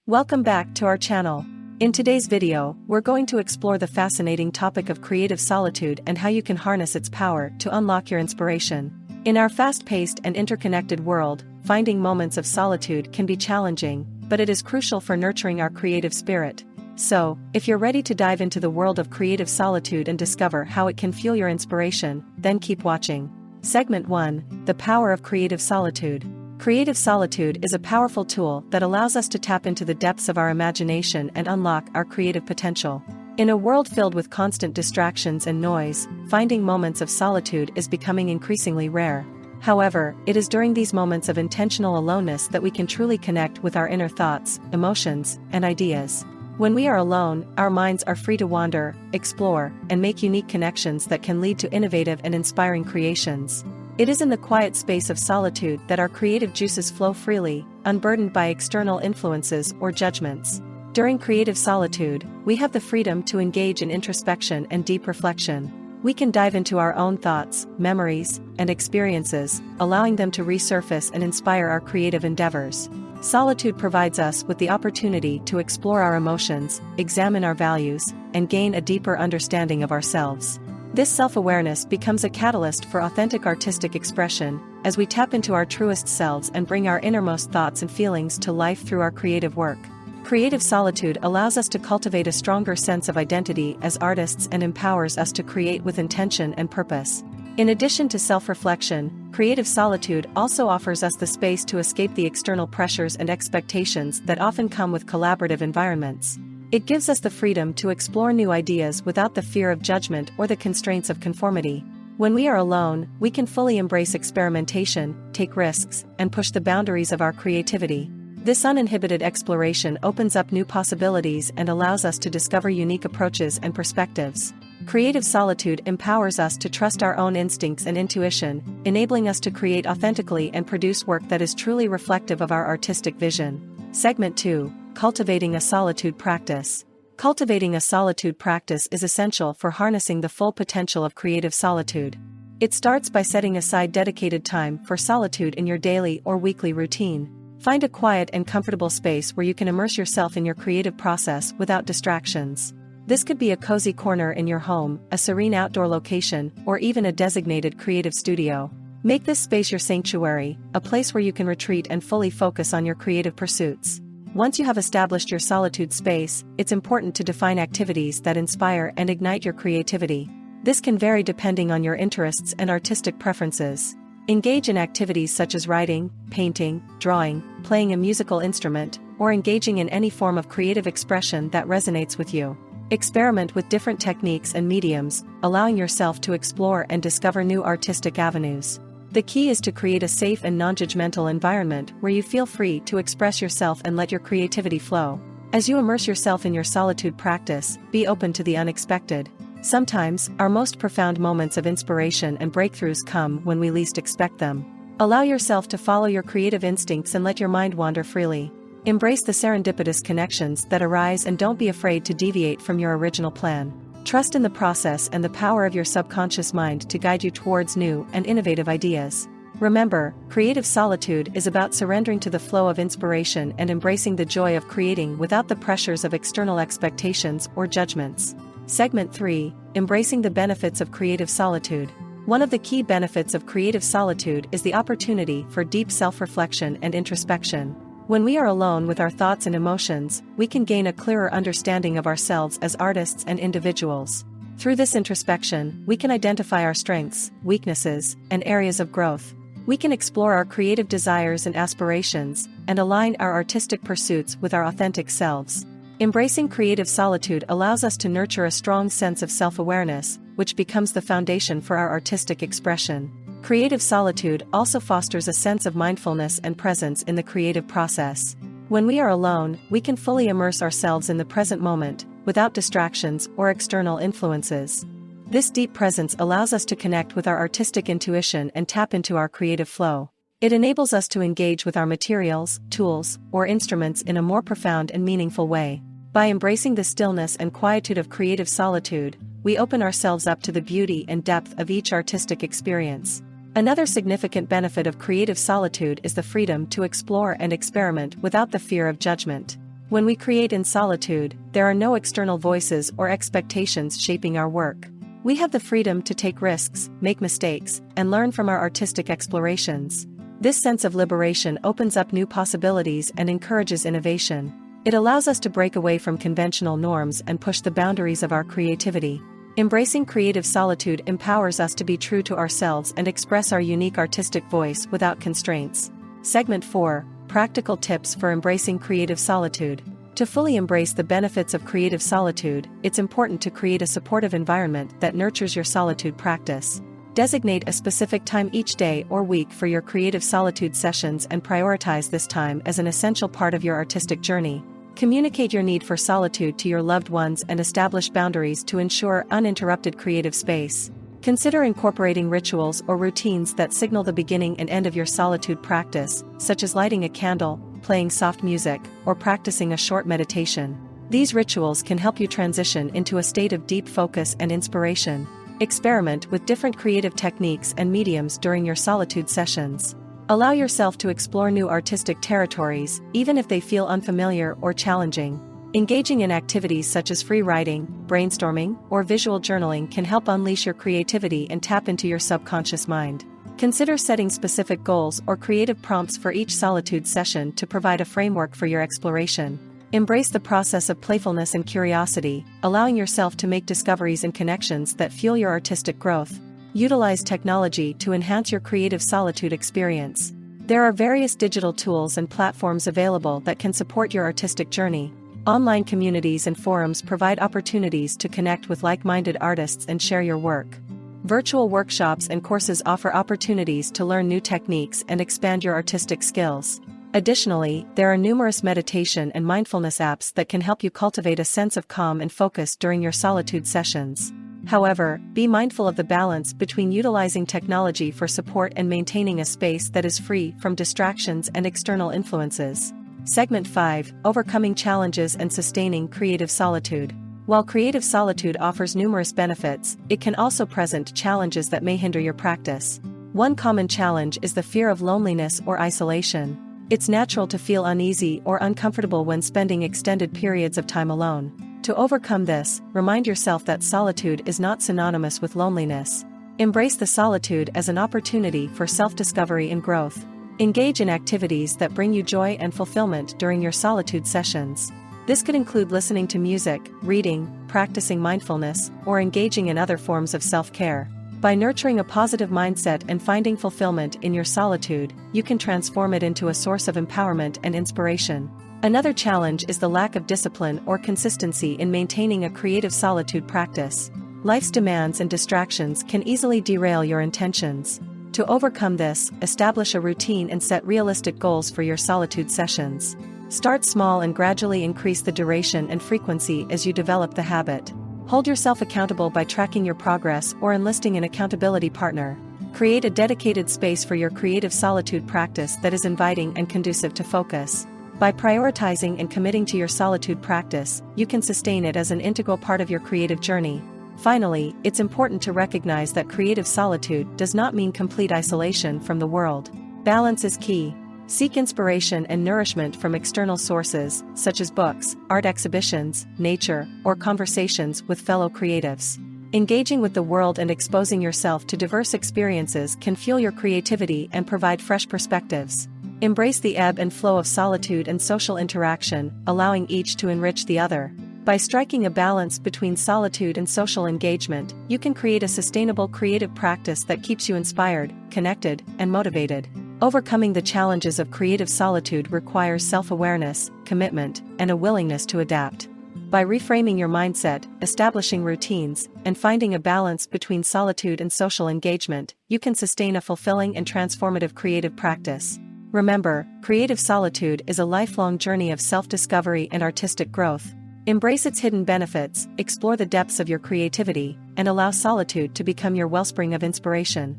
Welcome back to our channel. In today's video, we're going to explore the fascinating topic of creative solitude and how you can harness its power to unlock your inspiration. In our fast-paced and interconnected world, finding moments of solitude can be challenging, but it is crucial for nurturing our creative spirit. So, if you're ready to dive into the world of creative solitude and discover how it can fuel your inspiration, then keep watching. Segment 1: The Power of Creative Solitude. Creative solitude is a powerful tool that allows us to tap into the depths of our imagination and unlock our creative potential. In a world filled with constant distractions and noise, finding moments of solitude is becoming increasingly rare. However, it is during these moments of intentional aloneness that we can truly connect with our inner thoughts, emotions, and ideas. When we are alone, our minds are free to wander, explore, and make unique connections that can lead to innovative and inspiring creations. It is in the quiet space of solitude that our creative juices flow freely, unburdened by external influences or judgments. During creative solitude, we have the freedom to engage in introspection and deep reflection. We can dive into our own thoughts, memories, and experiences, allowing them to resurface and inspire our creative endeavors. Solitude provides us with the opportunity to explore our emotions, examine our values, and gain a deeper understanding of ourselves. This self-awareness becomes a catalyst for authentic artistic expression, as we tap into our truest selves and bring our innermost thoughts and feelings to life through our creative work. Creative solitude allows us to cultivate a stronger sense of identity as artists and empowers us to create with intention and purpose. In addition to self-reflection, creative solitude also offers us the space to escape the external pressures and expectations that often come with collaborative environments. It gives us the freedom to explore new ideas without the fear of judgment or the constraints of conformity. When we are alone, we can fully embrace experimentation, take risks, and push the boundaries of our creativity. This uninhibited exploration opens up new possibilities and allows us to discover unique approaches and perspectives. Creative solitude empowers us to trust our own instincts and intuition, enabling us to create authentically and produce work that is truly reflective of our artistic vision. Segment 2: Cultivating a Solitude Practice. Cultivating a solitude practice is essential for harnessing the full potential of creative solitude. It starts by setting aside dedicated time for solitude in your daily or weekly routine. Find a quiet and comfortable space where you can immerse yourself in your creative process without distractions. This could be a cozy corner in your home, a serene outdoor location, or even a designated creative studio. Make this space your sanctuary, a place where you can retreat and fully focus on your creative pursuits. Once you have established your solitude space, it's important to define activities that inspire and ignite your creativity. This can vary depending on your interests and artistic preferences. Engage in activities such as writing, painting, drawing, playing a musical instrument, or engaging in any form of creative expression that resonates with you. Experiment with different techniques and mediums, allowing yourself to explore and discover new artistic avenues. The key is to create a safe and non-judgmental environment where you feel free to express yourself and let your creativity flow. As you immerse yourself in your solitude practice, be open to the unexpected. Sometimes, our most profound moments of inspiration and breakthroughs come when we least expect them. Allow yourself to follow your creative instincts and let your mind wander freely. Embrace the serendipitous connections that arise and don't be afraid to deviate from your original plan. Trust in the process and the power of your subconscious mind to guide you towards new and innovative ideas. Remember, creative solitude is about surrendering to the flow of inspiration and embracing the joy of creating without the pressures of external expectations or judgments. Segment 3: Embracing the Benefits of Creative Solitude. One of the key benefits of creative solitude is the opportunity for deep self-reflection and introspection. When we are alone with our thoughts and emotions, we can gain a clearer understanding of ourselves as artists and individuals. Through this introspection, we can identify our strengths, weaknesses, and areas of growth. We can explore our creative desires and aspirations, and align our artistic pursuits with our authentic selves. Embracing creative solitude allows us to nurture a strong sense of self-awareness, which becomes the foundation for our artistic expression. Creative solitude also fosters a sense of mindfulness and presence in the creative process. When we are alone, we can fully immerse ourselves in the present moment, without distractions or external influences. This deep presence allows us to connect with our artistic intuition and tap into our creative flow. It enables us to engage with our materials, tools, or instruments in a more profound and meaningful way. By embracing the stillness and quietude of creative solitude, we open ourselves up to the beauty and depth of each artistic experience. Another significant benefit of creative solitude is the freedom to explore and experiment without the fear of judgment. When we create in solitude, there are no external voices or expectations shaping our work. We have the freedom to take risks, make mistakes, and learn from our artistic explorations. This sense of liberation opens up new possibilities and encourages innovation. It allows us to break away from conventional norms and push the boundaries of our creativity. Embracing creative solitude empowers us to be true to ourselves and express our unique artistic voice without constraints. Segment 4: Practical Tips for Embracing Creative Solitude. To fully embrace the benefits of creative solitude, it's important to create a supportive environment that nurtures your solitude practice. Designate a specific time each day or week for your creative solitude sessions and prioritize this time as an essential part of your artistic journey. Communicate your need for solitude to your loved ones and establish boundaries to ensure uninterrupted creative space. Consider incorporating rituals or routines that signal the beginning and end of your solitude practice, such as lighting a candle, playing soft music, or practicing a short meditation. These rituals can help you transition into a state of deep focus and inspiration. Experiment with different creative techniques and mediums during your solitude sessions. Allow yourself to explore new artistic territories, even if they feel unfamiliar or challenging. Engaging in activities such as free writing, brainstorming, or visual journaling can help unleash your creativity and tap into your subconscious mind. Consider setting specific goals or creative prompts for each solitude session to provide a framework for your exploration. Embrace the process of playfulness and curiosity, allowing yourself to make discoveries and connections that fuel your artistic growth. Utilize technology to enhance your creative solitude experience. There are various digital tools and platforms available that can support your artistic journey. Online communities and forums provide opportunities to connect with like-minded artists and share your work. Virtual workshops and courses offer opportunities to learn new techniques and expand your artistic skills. Additionally, there are numerous meditation and mindfulness apps that can help you cultivate a sense of calm and focus during your solitude sessions. However, be mindful of the balance between utilizing technology for support and maintaining a space that is free from distractions and external influences. Segment 5: Overcoming Challenges and Sustaining Creative Solitude. While creative solitude offers numerous benefits, it can also present challenges that may hinder your practice. One common challenge is the fear of loneliness or isolation. It's natural to feel uneasy or uncomfortable when spending extended periods of time alone. To overcome this, remind yourself that solitude is not synonymous with loneliness. Embrace the solitude as an opportunity for self-discovery and growth. Engage in activities that bring you joy and fulfillment during your solitude sessions. This could include listening to music, reading, practicing mindfulness, or engaging in other forms of self-care. By nurturing a positive mindset and finding fulfillment in your solitude, you can transform it into a source of empowerment and inspiration. Another challenge is the lack of discipline or consistency in maintaining a creative solitude practice. Life's demands and distractions can easily derail your intentions. To overcome this, establish a routine and set realistic goals for your solitude sessions. Start small and gradually increase the duration and frequency as you develop the habit. Hold yourself accountable by tracking your progress or enlisting an accountability partner. Create a dedicated space for your creative solitude practice that is inviting and conducive to focus. By prioritizing and committing to your solitude practice, you can sustain it as an integral part of your creative journey. Finally, it's important to recognize that creative solitude does not mean complete isolation from the world. Balance is key. Seek inspiration and nourishment from external sources, such as books, art exhibitions, nature, or conversations with fellow creatives. Engaging with the world and exposing yourself to diverse experiences can fuel your creativity and provide fresh perspectives. Embrace the ebb and flow of solitude and social interaction, allowing each to enrich the other. By striking a balance between solitude and social engagement, you can create a sustainable creative practice that keeps you inspired, connected, and motivated. Overcoming the challenges of creative solitude requires self-awareness, commitment, and a willingness to adapt. By reframing your mindset, establishing routines, and finding a balance between solitude and social engagement, you can sustain a fulfilling and transformative creative practice. Remember, creative solitude is a lifelong journey of self-discovery and artistic growth. Embrace its hidden benefits, explore the depths of your creativity, and allow solitude to become your wellspring of inspiration.